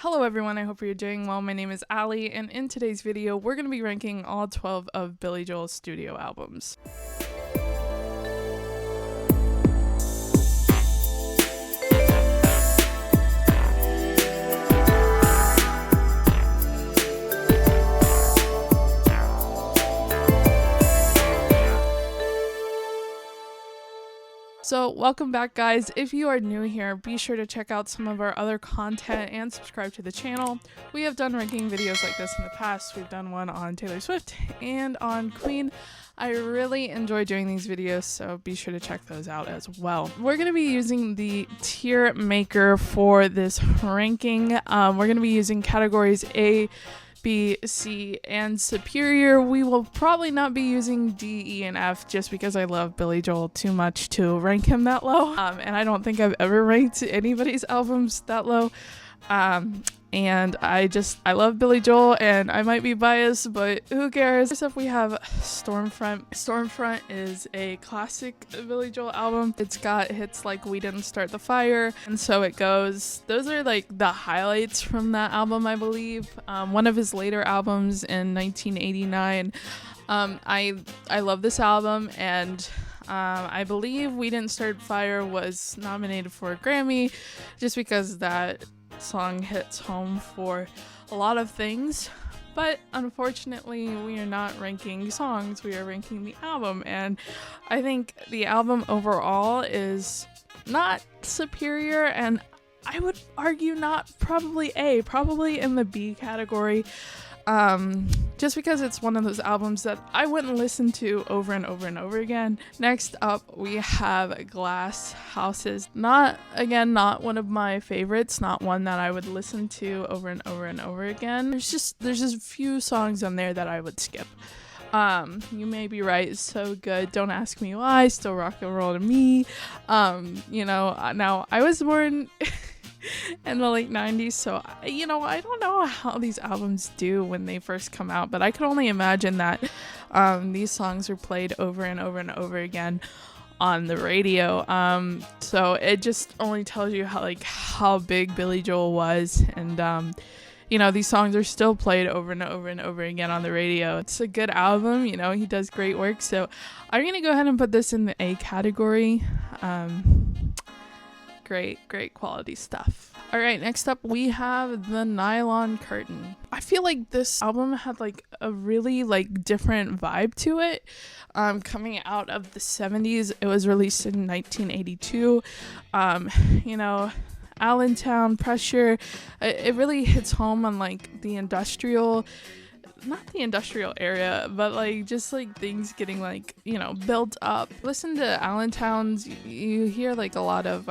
Hello everyone, I hope you're doing well. My name is Ali, and in today's video, we're going to be ranking all 12 of Billy Joel's studio albums. So welcome back guys. If you are new here, be sure to check out some of our other content and subscribe to the channel. We have done ranking videos like this in the past. We've done one on Taylor Swift and on Queen. I really enjoy doing these videos, so be sure to check those out as well. We're going to be using the tier maker for this ranking. We're going to be using categories A, B, C, and superior. We will probably not be using D, E, and F just because I love Billy Joel too much to rank him that low. And I don't think I've ever ranked anybody's albums that low. And I love Billy Joel, and I might be biased, but who cares? First up, we have Stormfront. Stormfront is a classic Billy Joel album. It's got hits like We Didn't Start the Fire, and So It Goes. Those are like the highlights from that album, I believe. One of his later albums in 1989. I love this album, and I believe We Didn't Start Fire was nominated for a Grammy just because that song hits home for a lot of things. But unfortunately, we are not ranking songs, we are ranking the album, and I think the album overall is not superior, and I would argue not probably A, probably in the B category. Just because it's one of those albums that I wouldn't listen to over and over and over again. Next up, we have Glass Houses. Not one of my favorites, not one that I would listen to over and over and over again. There's just a few songs on there that I would skip. You May Be Right is so good. Don't Ask Me Why, Still Rock and Roll to Me. Now I was born in the late 90s, so I don't know how these albums do when they first come out, but I can only imagine that these songs are played over and over and over again on the radio. So it just only tells you how big Billy Joel was, and these songs are still played over and over and over again on the radio. It's a good album, he does great work, so I'm gonna go ahead and put this in the A category. Great quality stuff. All right, next up we have the Nylon Curtain. I feel like this album had a really different vibe to it. Coming out of the 70s, it was released in 1982. Allentown, Pressure, it really hits home on the industrial, not the industrial area, but things getting built up. Listen to Allentown's, you hear a lot of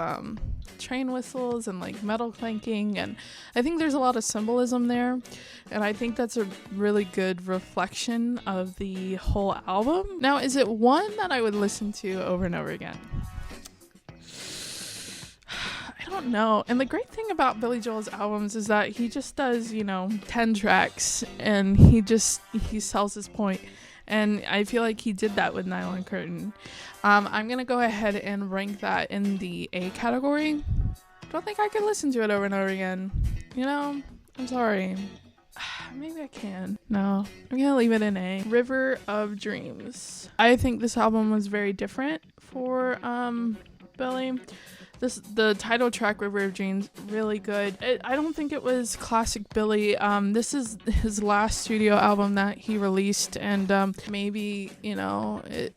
train whistles and metal clanking, and I think there's a lot of symbolism there, and I think that's a really good reflection of the whole album. Now, is it one that I would listen to over and over again? I don't know. And the great thing about Billy Joel's albums is that he just does 10 tracks, and he sells his point. And I feel like he did that with Nylon Curtain. I'm gonna go ahead and rank that in the A category. Don't think I could listen to it over and over again. I'm sorry. Maybe I can. No, I'm gonna leave it in A. River of Dreams. I think this album was very different for Billy. The title track, River of Dreams, really good. I don't think it was classic Billy. This is his last studio album that he released, and maybe it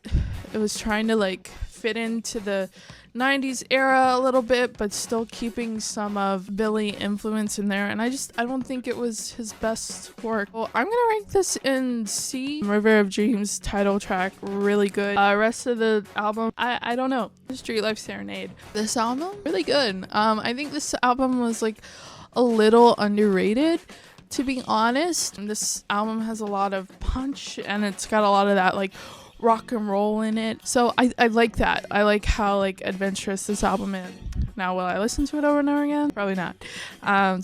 was trying to fit into the 90s era a little bit, but still keeping some of Billy influence in there, and I don't think it was his best work. Well, I'm gonna rank this in C. River of Dreams title track, really good. Rest of the album, I don't know. Street Life Serenade. This album, really good. I think this album was a little underrated, to be honest. This album has a lot of punch, and it's got a lot of that rock and roll in it, so I like that. I like how adventurous this album is. Now, will I listen to it over and over again? Probably not.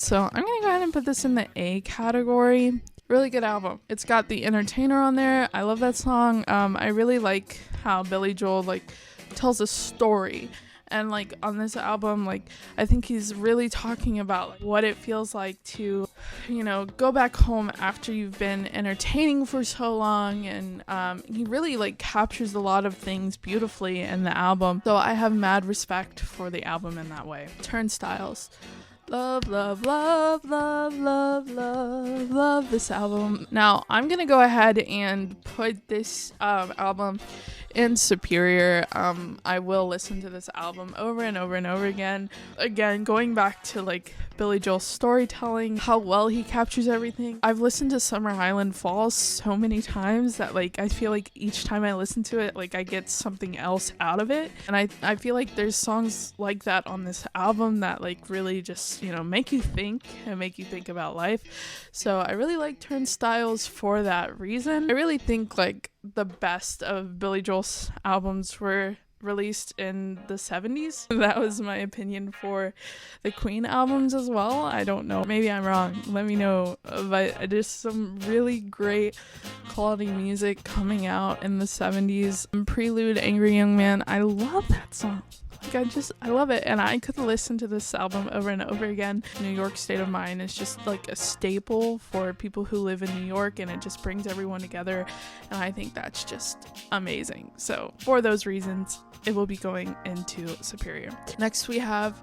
So I'm gonna go ahead and put this in the A category. Really good album. It's got The Entertainer on there. I love that song. I really like how Billy Joel tells a story, And like on this album, like I think he's really talking about like, what it feels like to, you know, go back home after you've been entertaining for so long. And he really like captures a lot of things beautifully in the album. So I have mad respect for the album in that way. Turnstiles. Love, love, love, love, love, love, love this album. Now, I'm gonna go ahead and put this album in superior. I will listen to this album over and over and over again. Again, going back to like Billy Joel's storytelling, how well he captures everything. I've listened to Summer Island Falls so many times that like I feel like each time I listen to it, like I get something else out of it. And I feel like there's songs like that on this album that like really just, you know, make you think and make you think about life. So I really like Turnstiles for that reason. I really think like the best of Billy Joel's albums were released in the 70s. That was my opinion for the Queen albums as well. I don't know, maybe I'm wrong, let me know, but just some really great quality music coming out in the 70s. Prelude, Angry Young Man, I love that song. Like I love it, and I could listen to this album over and over again. New York State of Mind is just like a staple for people who live in New York, and it just brings everyone together, and I think that's just amazing. So for those reasons, it will be going into superior. Next we have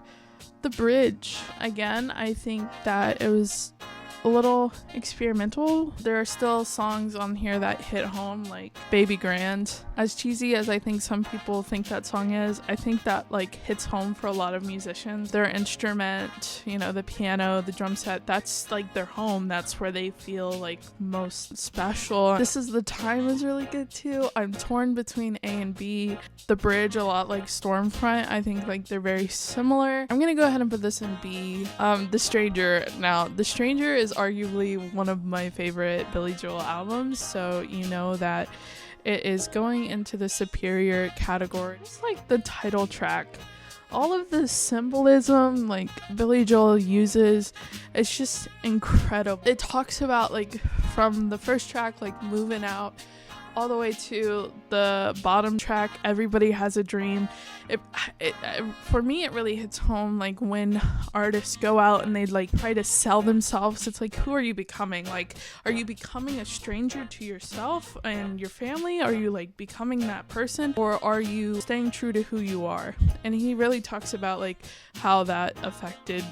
The Bridge. Again, I think that it was a little experimental. There are still songs on here that hit home, like Baby Grand. As cheesy as I think some people think that song is, I think that like hits home for a lot of musicians. Their instrument, you know, the piano, the drum set, that's like their home. That's where they feel like most special. This Is the Time is really good too. I'm torn between A and B. The Bridge, a lot like Stormfront. I think like they're very similar. I'm gonna go ahead and put this in B. The Stranger. Now, The Stranger is arguably one of my favorite Billy Joel albums, so you know that it is going into the superior category. It's like the title track, all of the symbolism like Billy Joel uses, it's just incredible. It talks about like from the first track, like moving out, all the way to the bottom track, Everybody Has a Dream. For me, it really hits home like when artists go out and they like try to sell themselves. It's like, who are you becoming? Like, are you becoming a stranger to yourself and your family? Are you like becoming that person, or are you staying true to who you are? And he really talks about like how that affected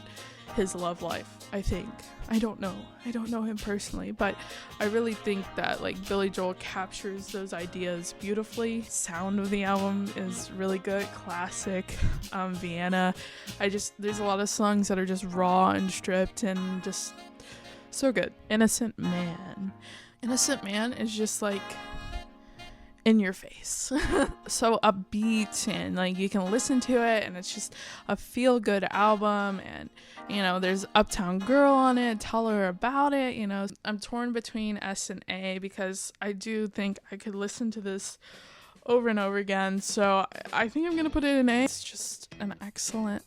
his love life, I think. I don't know him personally, but I really think that like Billy Joel captures those ideas beautifully. Sound of the album is really good, classic. Vienna, there's a lot of songs that are just raw and stripped and just so good. Innocent Man is just like in your face. So upbeat, and like you can listen to it and it's just a feel good album. And you know, there's Uptown Girl on it, Tell Her About It. You know, I'm torn between S and A because I do think I could listen to this over and over again, so I think I'm gonna put it in A. It's just an excellent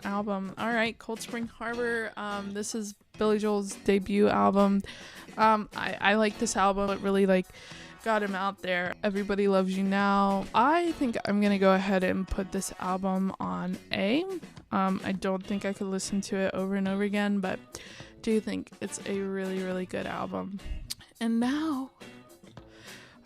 album. All right, Cold Spring Harbor. This is Billy Joel's debut album. I like this album. It really like got him out there. Everybody Loves You Now. I think I'm gonna go ahead and put this album on A. I don't think I could listen to it over and over again, but do think it's a really good album. And now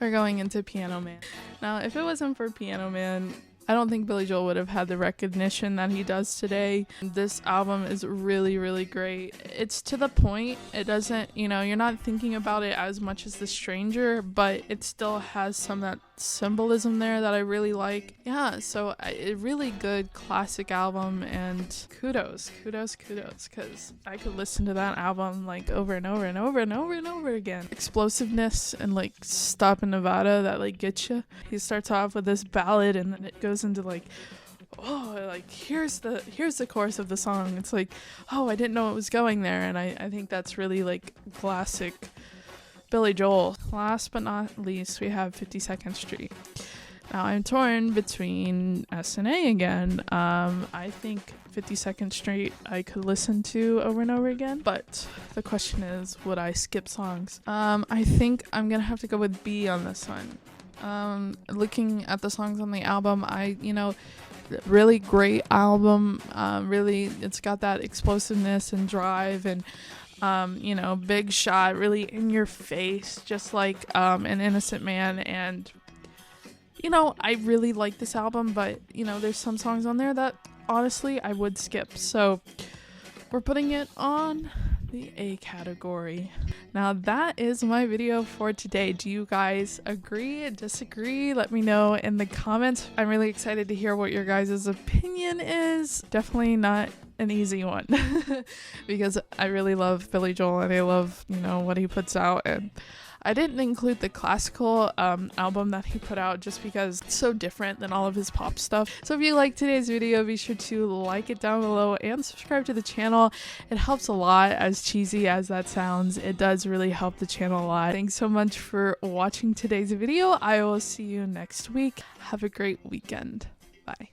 we're going into Piano Man. Now, if it wasn't for Piano Man, I don't think Billy Joel would have had the recognition that he does today. This album is really great. It's to the point. It doesn't, you know, you're not thinking about it as much as The Stranger, but it still has some of that symbolism there that I really like. Yeah, so a really good classic album, and kudos, because I could listen to that album like over and over again. Explosiveness and like Stop in Nevada that like gets you. He starts off with this ballad and then it goes into like, oh, like here's the chorus of the song. It's like, oh, I didn't know it was going there. And I think that's really like classic Billy Joel. Last but not least, we have 52nd Street. Now I'm torn between S and A again. I think 52nd Street I could listen to over and over again, but the question is, would I skip songs? I think I'm gonna have to go with B on this one. Looking at the songs on the album, really great album. Really, it's got that explosiveness and drive and you know, big shot, really in your face, just like An Innocent Man. And you know, I really like this album, but you know, there's some songs on there that honestly I would skip, so we're putting it on the A category. Now that is my video for today. Do you guys agree, disagree? Let me know in the comments. I'm really excited to hear what your guys' opinion is. Definitely not an easy one because I really love Billy Joel and I love, you know, what he puts out, and I didn't include the classical album that he put out just because it's so different than all of his pop stuff. So if you like today's video, be sure to like it down below and subscribe to the channel. It helps a lot. As cheesy as that sounds, it does really help the channel a lot. Thanks so much for watching today's video. I will see you next week. Have a great weekend. Bye.